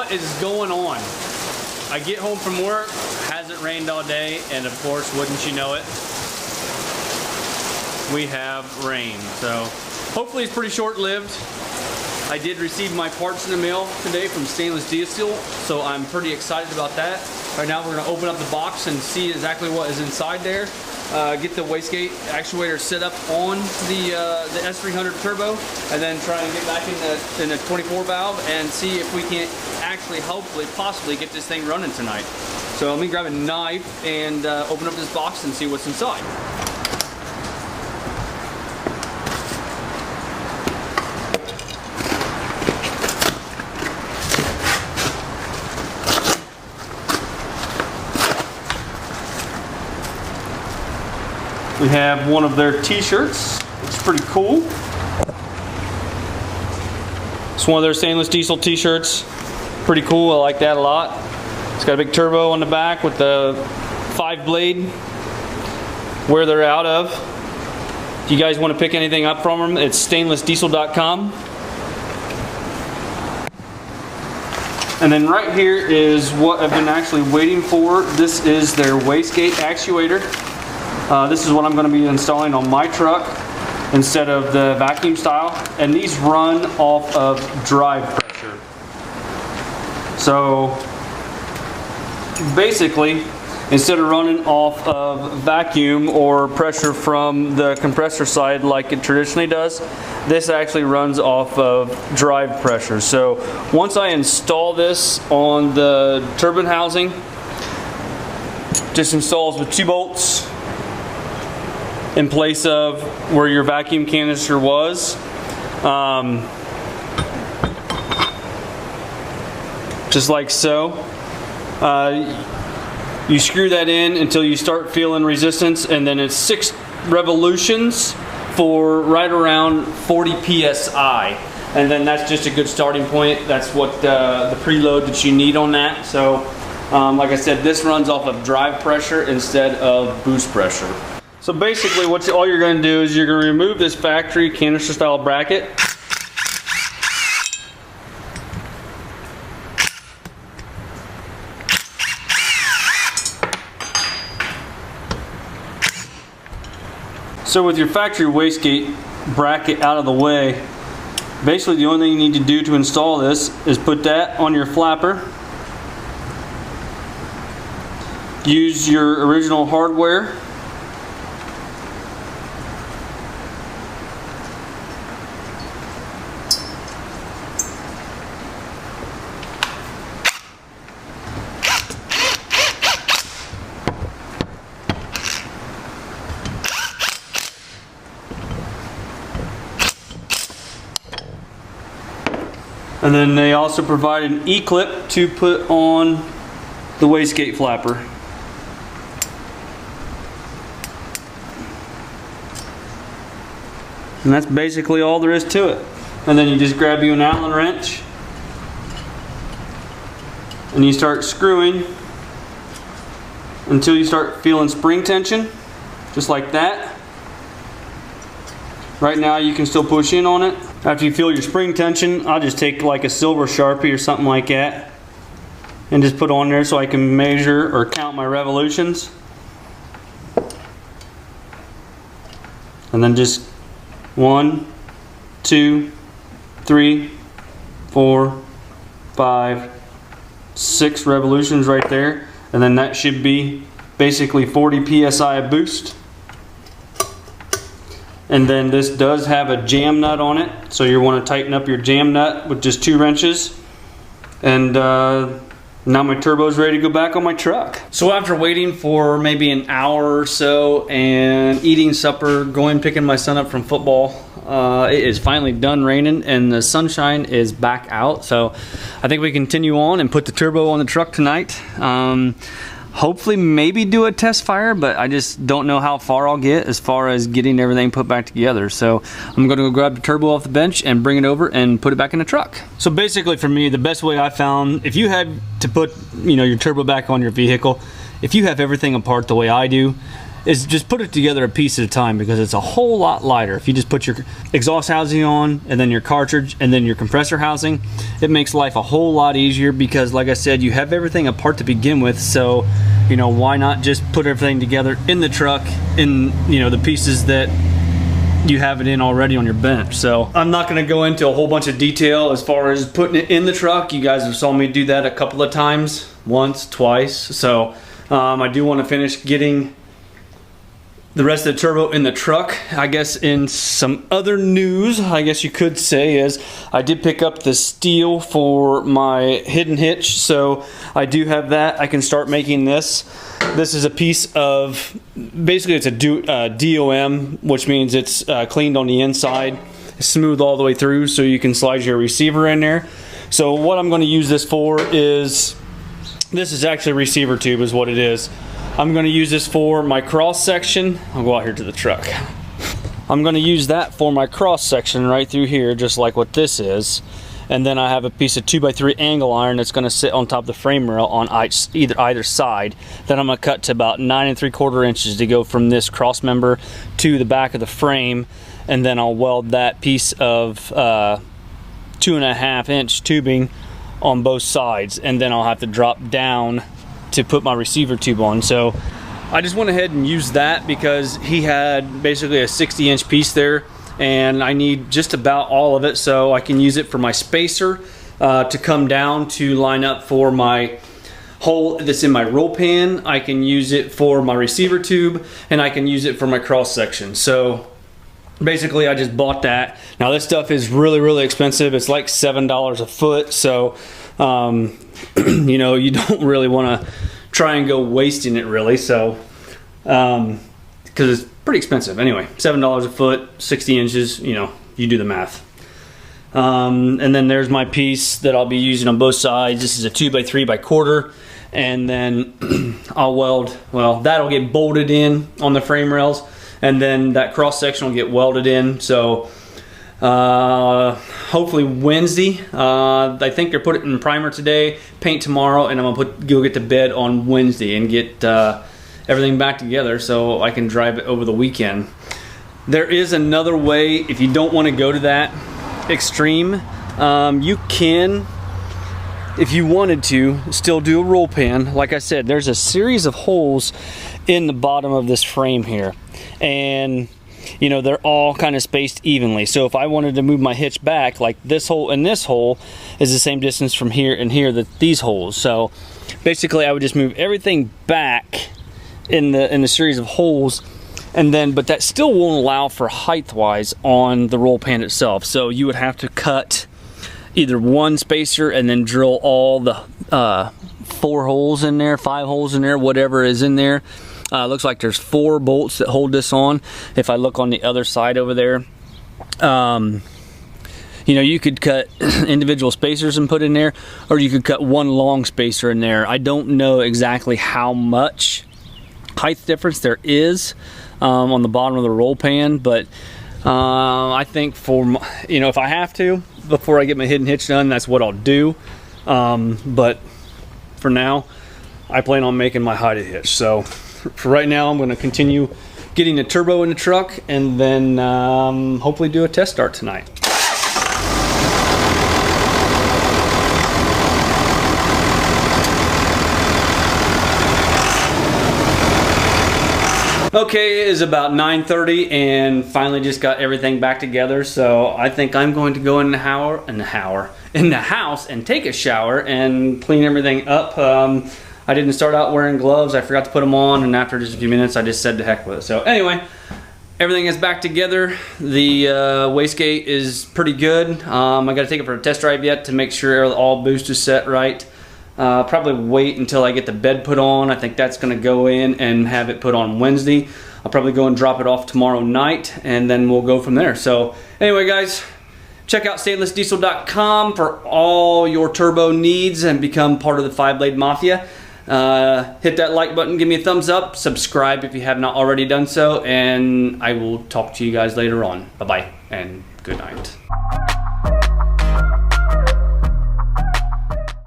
what is going on? I get home from work, hasn't rained all day, and of course, wouldn't you know it, we have rain. So hopefully it's pretty short-lived. I did receive my parts in the mail today from Stainless Diesel, so I'm pretty excited about that. Right now we're going to open up the box and see exactly what is inside there. Get the wastegate actuator set up on the S300 turbo, and then try and get back in the 24 valve and see if we can actually, hopefully, possibly get this thing running tonight. So let me grab a knife and open up this box and see what's inside. We have one of their t-shirts. It's pretty cool. It's one of their stainless diesel t-shirts. Pretty cool, I like that a lot. It's got a big turbo on the back with the 5-blade, where they're out of. If you guys want to pick anything up from them, it's stainlessdiesel.com. And then right here is what I've been actually waiting for. This is their wastegate actuator. This is what I'm going to be installing on my truck instead of the vacuum style, and these run off of drive pressure. So basically, instead of running off of vacuum or pressure from the compressor side like it traditionally does, this actually runs off of drive pressure. So once I install this on the turbine housing, just installs with 2 bolts in place of where your vacuum canister was. Just like so. You screw that in until you start feeling resistance, and then it's 6 revolutions for right around 40 psi. And then that's just a good starting point. That's what the preload that you need on that. So like I said, this runs off of drive pressure instead of boost pressure. So basically all you're going to do is you're going to remove this factory canister style bracket. So with your factory wastegate bracket out of the way, basically the only thing you need to do to install this is put that on your flapper. Use your original hardware. And then they also provide an E-clip to put on the wastegate flapper. And that's basically all there is to it. And then you just grab you an Allen wrench and you start screwing until you start feeling spring tension, just like that. Right now you can still push in on it. After you feel your spring tension, I'll just take like a silver Sharpie or something like that and just put on there so I can measure or count my revolutions. And then just 1, 2, 3, 4, 5, 6 revolutions right there. And then that should be basically 40 psi of boost. And then this does have a jam nut on it, so you want to tighten up your jam nut with just 2 wrenches. And now my turbo is ready to go back on my truck. So after waiting for maybe an hour or so and eating supper, picking my son up from football, it is finally done raining and the sunshine is back out. So I think we continue on and put the turbo on the truck tonight. Hopefully maybe do a test fire, but I just don't know how far I'll get as far as getting everything put back together. So I'm going to go grab the turbo off the bench and bring it over and put it back in the truck. So basically for me, the best way I found, if you had to put your turbo back on your vehicle, if you have everything apart the way I do, is just put it together a piece at a time, because it's a whole lot lighter. If you just put your exhaust housing on and then your cartridge and then your compressor housing, it makes life a whole lot easier, because like I said, you have everything apart to begin with. So, you know, why not just put everything together in the truck in, you know, the pieces that you have it in already on your bench. So I'm not going to go into a whole bunch of detail as far as putting it in the truck. You guys have saw me do that a couple of times, once, twice. So I do want to finish getting the rest of the turbo in the truck. I guess in some other news, I guess you could say, is I did pick up the steel for my hidden hitch. So I do have that. I can start making this. This is a piece of, basically it's a DOM, which means it's cleaned on the inside, smooth all the way through, so you can slide your receiver in there. So what I'm going to use this for is, this is actually a receiver tube is what it is. I'm going to use this for my cross section. I'll go out here to the truck. I'm going to use that for my cross section right through here, just like what this is. And then I have a piece of 2x3 angle iron that's going to sit on top of the frame rail on either side. That I'm going to cut to about 9 3/4 inches to go from this cross member to the back of the frame. And then I'll weld that piece of 2.5 inch tubing on both sides. And then I'll have to drop down to put my receiver tube on. So I just went ahead and used that because he had basically a 60-inch piece there, and I need just about all of it, so I can use it for my spacer to come down to line up for my hole that's in my roll pan. I can use it for my receiver tube, and I can use it for my cross section. So basically I just bought that. Now this stuff is really, really expensive. It's like $7 a foot, so you know, you don't really want to try and go wasting it really, so because it's pretty expensive. Anyway, $7 a foot, 60 inches, you know, you do the math. And then there's my piece that I'll be using on both sides. This is a 2x3/4, and then I'll weld, well, that'll get bolted in on the frame rails, and then that cross section will get welded in. So hopefully Wednesday. I think they're putting it in primer today, paint tomorrow, and I'm gonna go get to bed on Wednesday and get everything back together so I can drive it over the weekend. There is another way, if you don't want to go to that extreme, you can, if you wanted to, still do a roll pan. Like I said, there's a series of holes in the bottom of this frame here, and you know, they're all kind of spaced evenly. So if I wanted to move my hitch back, like this hole and this hole is the same distance from here and here that these holes. So basically I would just move everything back in the series of holes, and then, but that still won't allow for height wise on the roll pan itself. So you would have to cut either one spacer and then drill all the 4 holes in there, 5 holes in there, whatever is in there. Looks like there's 4 bolts that hold this on. If I look on the other side over there, you know, you could cut individual spacers and put in there, or you could cut one long spacer in there. I don't know exactly how much height difference there is on the bottom of the roll pan, but I think for, you know, if I have to before I get my hidden hitch done, that's what I'll do. But for now, I plan on making my hidden hitch. So for right now, I'm going to continue getting the turbo in the truck, and then hopefully do a test start tonight. Okay, it is about 9:30 and finally just got everything back together. So I think I'm going to go in the house and take a shower and clean everything up. I didn't start out wearing gloves. I forgot to put them on, and after just a few minutes I just said to heck with it. So anyway, everything is back together. The wastegate is pretty good. I got to take it for a test drive yet to make sure all boost is set right. Probably wait until I get the bed put on. I think that's going to go in and have it put on Wednesday. I'll probably go and drop it off tomorrow night, and then we'll go from there. So anyway guys, check out stainlessdiesel.com for all your turbo needs and become part of the 5-Blade Mafia. Hit that like button, give me a thumbs up, subscribe if you have not already done so, and I will talk to you guys later on. Bye-bye and good night.